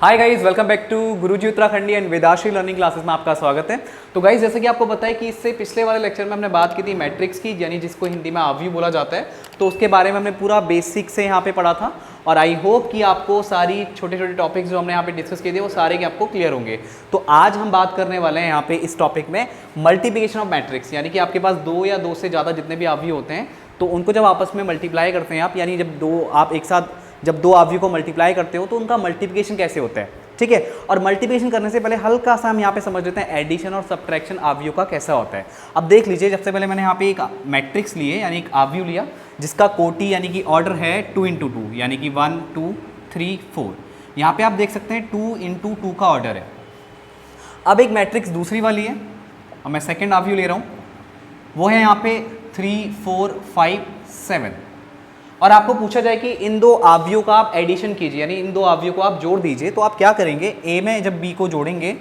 Hi guys, welcome back to Guruji Uttarakhandi and Vedashree learning classes में आपका स्वागत है। तो गाइस, जैसे कि आपको पता है कि इससे पिछले वाले लेक्चर में हमने बात की थी मैट्रिक्स की, यानी जिसको हिंदी में आव्यूह बोला जाता है। तो उसके बारे में हमने पूरा बेसिक से यहाँ पे पढ़ा था और आई होप कि आपको सारी छोटे छोटे टॉपिक्स जो हमने यहाँ पे डिस्कस किए थे वो सारे के आपको क्लियर होंगे। तो आज हम बात करने वाले हैं यहाँ पे इस टॉपिक में मल्टीप्लिकेशन ऑफ मैट्रिक्स, यानी कि आपके पास दो या दो से ज़्यादा जितने भी आव्यूह होते हैं तो उनको जब आपस में मल्टीप्लाई करते हैं आप, यानी जब आप एक साथ जब दो आव्यूह को मल्टीप्लाई करते हो तो उनका मल्टीप्लिकेशन कैसे होता है, ठीक है। और मल्टीप्लिकेशन करने से पहले हल्का सा हम यहाँ पे समझ लेते हैं एडिशन और सब्ट्रैक्शन आव्यूह का कैसा होता है। अब देख लीजिए, सबसे पहले मैंने यहाँ पे एक मैट्रिक्स लिए यानी एक आव्यूह लिया जिसका कोटि यानी कि ऑर्डर है 2 × 2 यानी कि 1 2 3 4। यहाँ पे आप देख सकते हैं 2 × 2 का ऑर्डर है। अब एक मैट्रिक्स दूसरी वाली है और मैं सेकेंड आव्यूह ले रहा हूँ, वो है यहाँ पे 3 4 5 7। और आपको पूछा जाए कि इन दो आव्यूह का आप एडिशन कीजिए, यानी इन दो आव्यूह को आप जोड़ दीजिए, तो आप क्या करेंगे, ए में जब बी को जोड़ेंगे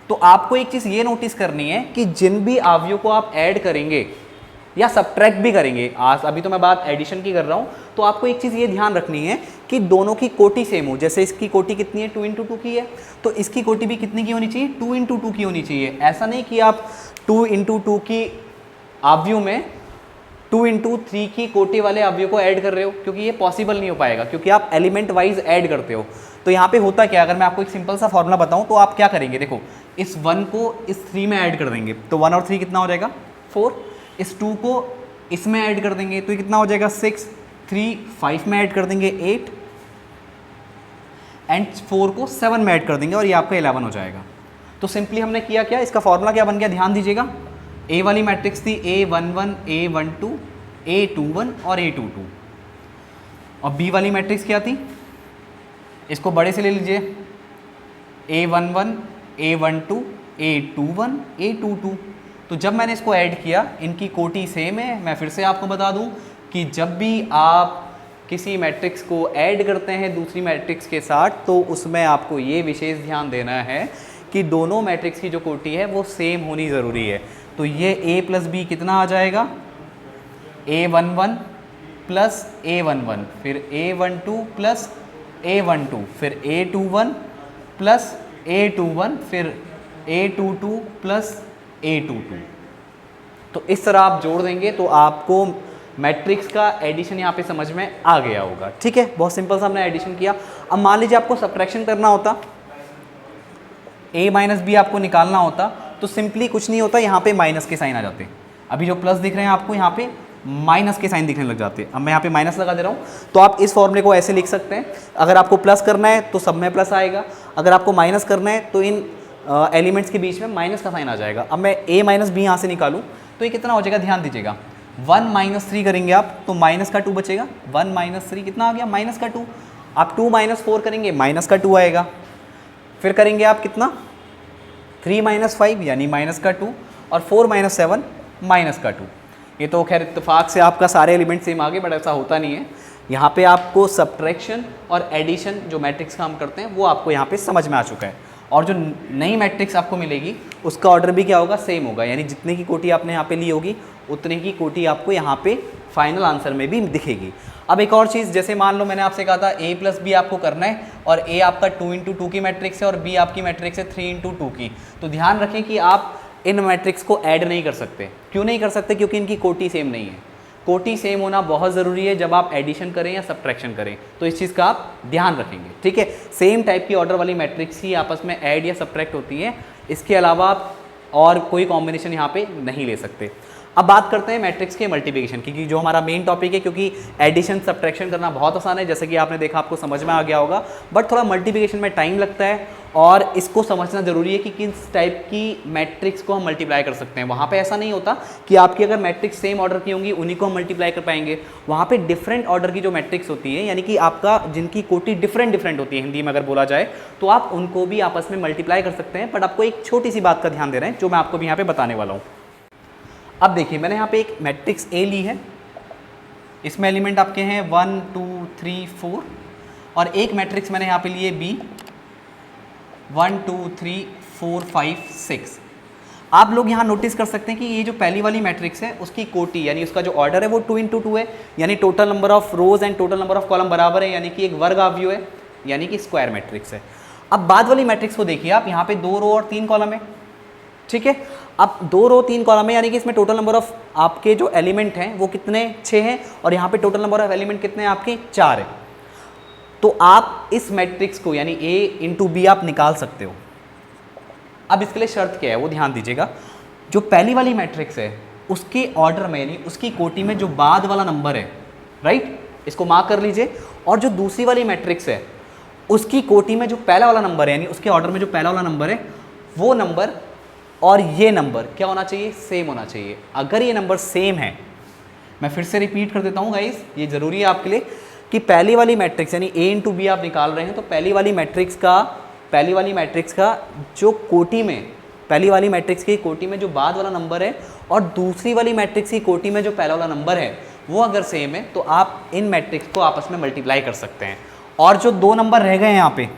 तो आपको एक चीज़ ये नोटिस करनी है कि जिन भी आव्यूह को आप ऐड करेंगे या सब्ट्रैक्ट भी करेंगे, आज अभी तो मैं बात एडिशन की कर रहा हूँ, तो आपको एक चीज़ ये ध्यान रखनी है कि दोनों की कोटि सेम हो। जैसे इसकी कोटि कितनी है, 2 × 2 की है, तो इसकी कोटि भी कितनी की होनी चाहिए, 2 × 2 की होनी चाहिए। ऐसा नहीं कि आप 2 × 2 की आव्यूह में 2 × 3 की कोटि वाले आव्यूह को ऐड कर रहे हो, क्योंकि ये पॉसिबल नहीं हो पाएगा, क्योंकि आप एलिमेंट वाइज ऐड करते हो। तो यहाँ पे होता क्या, अगर मैं आपको एक सिंपल सा फॉर्मूला बताऊँ तो आप क्या करेंगे, देखो इस 1 को इस 3 में ऐड कर देंगे तो 1 और 3 कितना हो जाएगा 4। इस 2 को इसमें ऐड कर देंगे तो ये कितना हो जाएगा 6। 3 5 में ऐड कर देंगे 8 एंड 4 को 7 में ऐड कर देंगे और ये आपका 11 हो जाएगा। तो सिंपली हमने किया क्या, इसका फॉर्मूला क्या बन गया, ध्यान दीजिएगा। ए वाली मैट्रिक्स थी A11 A12 A21 और A22, और बी वाली मैट्रिक्स क्या थी, इसको बड़े से ले लीजिए, A11 A12 A21 A22। तो जब मैंने इसको ऐड किया, इनकी कोटि सेम है। मैं फिर से आपको बता दूं कि जब भी आप किसी मैट्रिक्स को ऐड करते हैं दूसरी मैट्रिक्स के साथ तो उसमें आपको ये विशेष ध्यान देना है कि दोनों मैट्रिक्स की जो कोटि है वो सेम होनी ज़रूरी है। तो ये a + b कितना आ जाएगा, A11 + A11, फिर A12 + A12, फिर A21 + A21, फिर A22 + A22। तो इस तरह आप जोड़ देंगे तो आपको मैट्रिक्स का एडिशन यहाँ पे समझ में आ गया होगा, ठीक है। बहुत सिंपल सा हमने एडिशन किया। अब मान लीजिए आपको सब्ट्रैक्शन करना होता, a - b आपको निकालना होता, तो सिंपली कुछ नहीं होता, यहाँ पे माइनस के साइन आ जाते। अभी जो प्लस दिख रहे हैं आपको, यहाँ पे माइनस के साइन दिखने लग जाते। अब मैं यहाँ पे माइनस लगा दे रहा हूँ, तो आप इस फॉर्मूले को ऐसे लिख सकते हैं। अगर आपको प्लस करना है तो सब में प्लस आएगा, अगर आपको माइनस करना है तो इन एलिमेंट्स के बीच में माइनस का साइन आ जाएगा। अब मैं a - b यहाँ से निकालूँ तो ये कितना हो जाएगा, ध्यान दीजिएगा। 1 - 3 करेंगे आप तो माइनस का 2 बचेगा। 1 - 3 कितना आ गया, माइनस का 2। आप 2 - 4 करेंगे, माइनस का 2 आएगा। फिर करेंगे आप कितना, 3 - 5 यानी माइनस का 2, और 4 - 7 माइनस का 2। ये तो खैर इत्तेफाक से आपका सारे एलिमेंट सेम आ गए, बट ऐसा होता नहीं है। यहाँ पे आपको सब्ट्रैक्शन और एडिशन जो मैट्रिक्स का हम करते हैं वो आपको यहाँ पे समझ में आ चुका है। और जो नई मैट्रिक्स आपको मिलेगी उसका ऑर्डर भी क्या होगा, सेम होगा, यानी जितने की कोटि आपने यहाँ पे ली होगी उतने की कोटि आपको यहाँ पे फाइनल आंसर में भी दिखेगी। अब एक और चीज़, जैसे मान लो मैंने आपसे कहा था a + b आपको करना है और a आपका 2 × 2 की मैट्रिक्स है और b आपकी मैट्रिक्स है 3 × 2 की। तो ध्यान रखें कि आप इन मैट्रिक्स को ऐड नहीं कर सकते। क्यों नहीं कर सकते, क्योंकि इनकी कोटि सेम नहीं है। कोटि सेम होना बहुत ज़रूरी है जब आप एडिशन करें या सब्ट्रैक्शन करें, तो इस चीज़ का आप ध्यान रखेंगे, ठीक है। सेम टाइप की ऑर्डर वाली मैट्रिक्स ही आपस में ऐड या सब्ट्रैक्ट होती है, इसके अलावा आप और कोई कॉम्बिनेशन यहाँ पे नहीं ले सकते। अब बात करते हैं मैट्रिक्स के मल्टीप्लिकेशन की, क्योंकि जो हमारा मेन टॉपिक है, क्योंकि एडिशन सब्ट्रैक्शन करना बहुत आसान है, जैसे कि आपने देखा, आपको समझ में आ गया होगा, बट थोड़ा मल्टीप्लिकेशन में टाइम लगता है और इसको समझना जरूरी है कि किस टाइप की मैट्रिक्स को हम मल्टीप्लाई कर सकते हैं। वहाँ पे ऐसा नहीं होता कि आपकी अगर मैट्रिक्स सेम ऑर्डर की होंगी उन्हीं को हम मल्टीप्लाई कर पाएंगे। वहाँ पे डिफरेंट ऑर्डर की जो मैट्रिक्स होती है, यानी कि आपका जिनकी कोटि डिफरेंट होती है, हिंदी में अगर बोला जाए, तो आप उनको भी आपस में मल्टीप्लाई कर सकते हैं। बट आपको एक छोटी सी बात का ध्यान दे रहे हैं जो मैं आपको भी यहाँ पे बताने वाला हूँ। अब देखिए, मैंने यहाँ पे एक मैट्रिक्स A ली है, इसमें एलिमेंट आपके हैं 1 2 3 4, और एक मैट्रिक्स मैंने यहाँ पे लिए B 1 2 3 4 5 6। आप लोग यहाँ नोटिस कर सकते हैं कि ये जो पहली वाली मैट्रिक्स है उसकी कोटि यानी उसका जो ऑर्डर है वो 2 × 2 है, यानी total number of rose and total number of column बराबर है, यानी कि एक वर्ग आव्यूह है, यानी कि स्क्वायर मैट्रिक्स है। अब बाद वाली मैट्रिक्स को देखिए आप, यहाँ पे 2 रो और 3 कॉलम है, ठीक है। अब 2 रो 3 कॉलम है, यानी कि इसमें टोटल नंबर ऑफ आपके जो एलिमेंट हैं वो कितने 6 हैं, और यहाँ पे टोटल नंबर ऑफ एलिमेंट कितने हैं आपके 4 है। तो आप इस मैट्रिक्स को यानी A इंटू बी आप निकाल सकते हो। अब इसके लिए शर्त क्या है वो ध्यान दीजिएगा, जो पहली वाली मैट्रिक्स है उसके ऑर्डर में यानी उसकी कोटि में जो बाद वाला नंबर है, राइट, इसको मार्क कर लीजिए, और जो दूसरी वाली मैट्रिक्स है उसकी कोटि में जो पहला वाला नंबर है यानी उसके ऑर्डर में जो पहला वाला नंबर है वो नंबर और ये नंबर क्या होना चाहिए, सेम होना चाहिए। अगर ये नंबर सेम है, मैं फिर से रिपीट कर देता हूँ गाइस, ये ज़रूरी है आपके लिए कि पहली वाली मैट्रिक्स यानी A इंटू बी आप निकाल रहे हैं, तो पहली वाली मैट्रिक्स का जो कोटि में, पहली वाली मैट्रिक्स की कोटि में जो बाद वाला नंबर है और दूसरी वाली मैट्रिक्स की कोटि में जो पहला वाला नंबर है वो अगर सेम है तो आप इन मैट्रिक्स को आपस में मल्टीप्लाई कर सकते हैं। और जो 2 नंबर रह गए हैं यहाँ पे,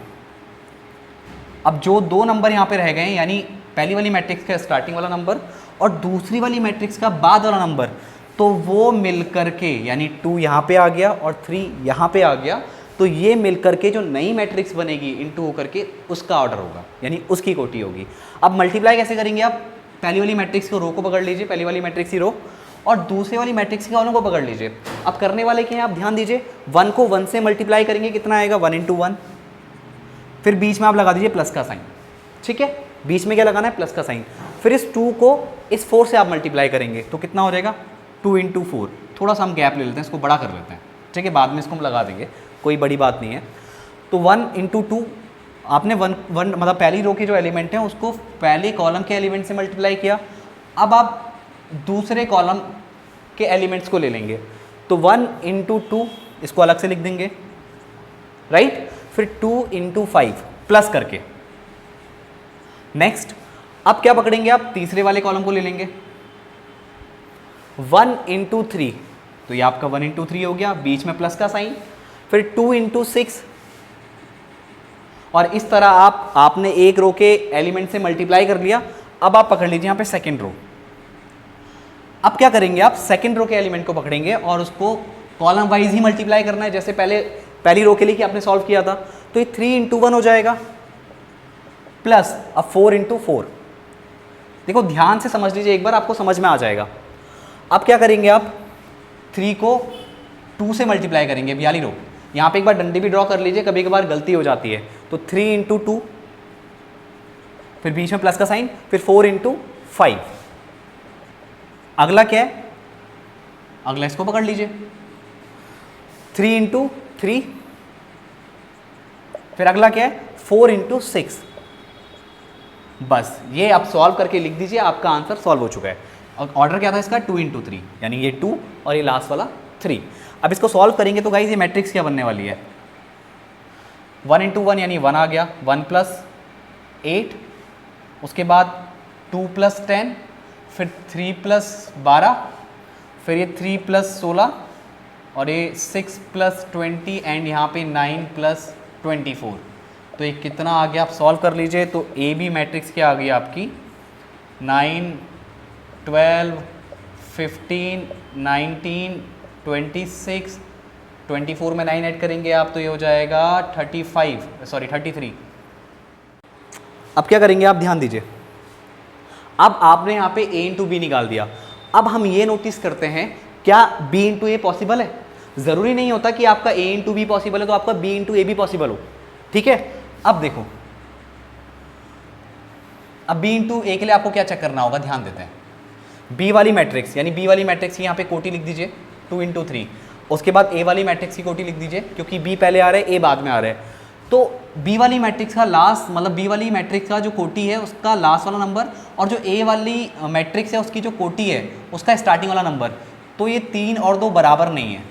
अब जो 2 नंबर यहाँ पे रह गए हैं यानी पहली वाली मैट्रिक्स का स्टार्टिंग वाला नंबर और दूसरी वाली मैट्रिक्स का बाद वाला नंबर, तो वो मिल करके यानी 2 यहाँ पे आ गया और 3 यहाँ पे आ गया, तो ये मिल करके जो नई मैट्रिक्स बनेगी इनटू होकर के उसका ऑर्डर होगा यानी उसकी कोटि होगी। अब मल्टीप्लाई कैसे करेंगे आप, पहली वाली मैट्रिक्स को रो को पकड़ लीजिए, पहली वाली मैट्रिक्स की रो, और दूसरी वाली मैट्रिक्स के कॉलम को पकड़ लीजिए। अब करने वाले क्या हैं आप ध्यान दीजिए, 1 को 1 से मल्टीप्लाई करेंगे कितना आएगा 1 इंटू 1, फिर बीच में आप लगा दीजिए प्लस का साइन, ठीक है, बीच में क्या लगाना है प्लस का साइन, फिर इस 2 को इस 4 से आप मल्टीप्लाई करेंगे तो कितना हो जाएगा 2 इंटू 4, थोड़ा सा हम गैप ले लेते हैं, इसको बड़ा कर लेते हैं, ठीक है, बाद में इसको हम लगा देंगे, कोई बड़ी बात नहीं है। तो 1 इंटू 2 आपने 1 मतलब पहली रो के जो एलिमेंट हैं उसको पहले कॉलम के एलिमेंट से मल्टीप्लाई किया। अब आप दूसरे कॉलम के एलिमेंट्स को ले लेंगे, तो 1 इंटू 2 इसको अलग से लिख देंगे, राइट, फिर 2 इंटू 5 प्लस करके। नेक्स्ट अब क्या पकड़ेंगे आप, तीसरे वाले कॉलम को ले लेंगे, 1 इंटू 3, तो ये आपका 1 इंटू 3 हो गया, बीच में प्लस का साइन, फिर 2 इंटू 6, और इस तरह आपने एक रो के एलिमेंट से मल्टीप्लाई कर लिया। अब आप पकड़ लीजिए यहाँ पे सेकेंड रो। अब क्या करेंगे आप, सेकेंड रो के एलिमेंट को पकड़ेंगे और उसको कॉलम वाइज ही मल्टीप्लाई करना है, जैसे पहली रो के लिए कि आपने सॉल्व किया था, तो ये 3 इंटू 1 हो जाएगा, प्लस अब 4 इंटू 4। देखो ध्यान से समझ लीजिए एक बार, आपको समझ में आ जाएगा। अब क्या करेंगे आप, 3 को 2 से मल्टीप्लाई करेंगे, अब वाली रो, यहाँ पे एक बार डंडी भी ड्रॉ कर लीजिए, कभी कभार गलती हो जाती है, तो 3 इंटू 2, फिर बीच में प्लस का साइन, फिर 4 इंटू 5। अगला क्या है, अगला इसको पकड़ लीजिए, 3 इंटू 3, फिर अगला क्या है 4 इंटू 6। बस ये आप सॉल्व करके लिख दीजिए, आपका आंसर सॉल्व हो चुका है। और ऑर्डर क्या था इसका 2 इंटू 3, यानी ये 2 और ये लास्ट वाला 3। अब इसको सॉल्व करेंगे तो गाइस ये मैट्रिक्स क्या बनने वाली है, 1 इंटू 1 यानी 1 आ गया, 1 प्लस 8, उसके बाद 2 प्लस 10, फिर 3 प्लस 12, फिर ये 3 प्लस 16, और ये 6 प्लस 20 एंड यहाँ पे 9 प्लस 24। तो ये कितना आ गया, आप सॉल्व कर लीजिए। तो ए बी मैट्रिक्स क्या आ गई आपकी, 9 12 15 19 26, 24 में 9 ऐड करेंगे आप तो ये हो जाएगा 33। अब क्या करेंगे आप ध्यान दीजिए, अब आपने यहाँ पे a इंटू बी निकाल दिया। अब हम ये नोटिस करते हैं, क्या b इंटू ए पॉसिबल है? ज़रूरी नहीं होता कि आपका a इंटू बी पॉसिबल है तो आपका b इंटू ए भी पॉसिबल हो, ठीक है। अब देखो, अब b इंटू ए के लिए आपको क्या चेक करना होगा, ध्यान देते हैं। b वाली मैट्रिक्स यानी b वाली मैट्रिक्स की यहाँ पे कोटि लिख दीजिए 2 इंटू 3, उसके बाद a वाली मैट्रिक्स की कोटि लिख दीजिए, क्योंकि b पहले आ रहा है a बाद में आ रहा है। तो b वाली मैट्रिक्स का लास्ट मतलब b वाली मैट्रिक्स का जो कोटि है उसका लास्ट वाला नंबर, और जो a वाली मैट्रिक्स है उसकी जो कोटि है उसका स्टार्टिंग वाला नंबर, तो ये 3 और 2 बराबर नहीं है,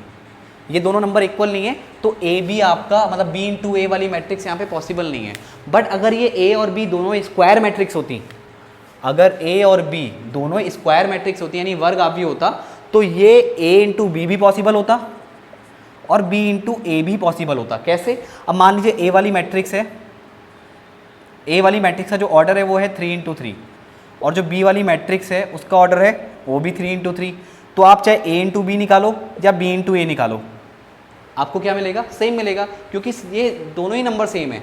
ये दोनों नंबर इक्वल नहीं है। तो ए बी आपका मतलब b इंटू ए वाली मैट्रिक्स यहाँ पे पॉसिबल नहीं है। बट अगर ये a और b दोनों स्क्वायर मैट्रिक्स होती, अगर a और b दोनों स्क्वायर मैट्रिक्स होती यानी वर्ग आव्यूह होता, तो ये a इंटू बी भी पॉसिबल होता और b इंटू ए भी पॉसिबल होता। कैसे? अब मान लीजिए a वाली मैट्रिक्स है, a वाली मैट्रिक्स का जो ऑर्डर है वो है 3 इंटू 3, और जो b वाली मैट्रिक्स है उसका ऑर्डर है वो भी 3 इंटू 3। तो आप चाहे a इंटू बी निकालो या b इंटू ए निकालो, आपको क्या मिलेगा, सेम मिलेगा, क्योंकि ये दोनों ही नंबर सेम है।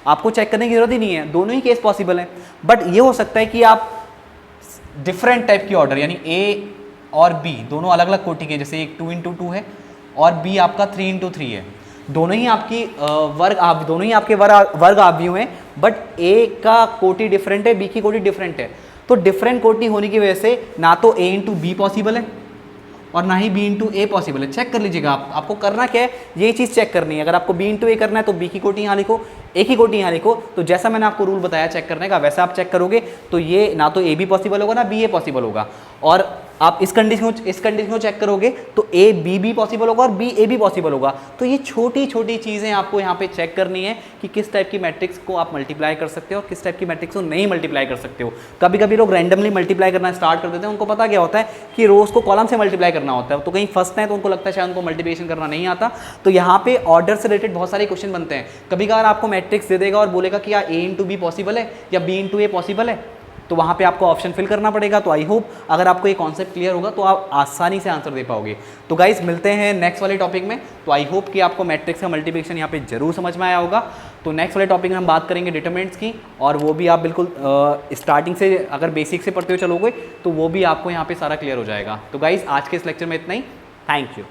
आपको चेक करने की जरूरत ही नहीं है, दोनों ही केस पॉसिबल है। बट ये हो सकता है कि आप डिफरेंट टाइप की ऑर्डर यानी ए और बी दोनों अलग अलग कोटि के, जैसे एक 2 into 2 है और बी आपका 3 into 3 है, दोनों ही आपकी दोनों ही आपके वर्ग आव्यूह हैं, बट ए का कोटि डिफरेंट है, बी की कोटि डिफरेंट है। तो डिफरेंट कोटि होने की वजह से ना तो ए इंटू बी पॉसिबल है और ना ही बी इंटू ए पॉसिबल है। चेक कर लीजिएगा आपको करना क्या है, ये चीज़ चेक करनी है। अगर आपको बी इंटू ए करना है तो बी की कोटि यहाँ लिखो, ए की कोटि यहाँ लिखो। तो जैसा मैंने आपको रूल बताया चेक करने का, वैसा आप चेक करोगे तो ये ना तो ए बी पॉसिबल होगा ना बी ए पॉसिबल होगा। और आप इस कंडीशन को चेक करोगे तो ए बी भी पॉसिबल होगा और बी ए भी पॉसिबल होगा। तो ये छोटी छोटी चीज़ें आपको यहाँ पे चेक करनी है कि किस टाइप की मैट्रिक्स को आप मल्टीप्लाई कर सकते हो और किस टाइप की मैट्रिक्स को नहीं मल्टीप्लाई कर सकते हो। कभी कभी लोग रैंडमली मल्टीप्लाई करना स्टार्ट कर देते हैं, उनको पता क्या होता है कि रोज को कॉलम से मल्टीप्लाई करना होता है, तो कहीं फर्स्ट है तो उनको लगता है शायद उनको मल्टीप्लिकेशन करना नहीं आता। तो यहाँ पे ऑर्डर से रिलेटेड बहुत सारे क्वेश्चन बनते हैं। कभी कभार आपको मैट्रिक्स दे देगा और बोलेगा कि या ए इंटू बी पॉसिबल है या बी इंटू ए पॉसिबल है, तो वहाँ पे आपको ऑप्शन फिल करना पड़ेगा। तो आई होप अगर आपको ये कॉन्सेप्ट क्लियर होगा तो आप आसानी से आंसर दे पाओगे। तो गाइस मिलते हैं नेक्स्ट वाले टॉपिक में। तो आई होप कि आपको मैट्रिक्स का मल्टीप्लिकेशन यहाँ पे जरूर समझ में आया होगा। तो नेक्स्ट वाले टॉपिक में हम बात करेंगे डिटरमिनेंट्स की, और वो भी आप बिल्कुल स्टार्टिंग से अगर बेसिक से पढ़ते हुए चलोगे तो वो भी आपको यहाँ पे सारा क्लियर हो जाएगा। तो गाइस आज के इस लेक्चर में इतना ही, थैंक यू।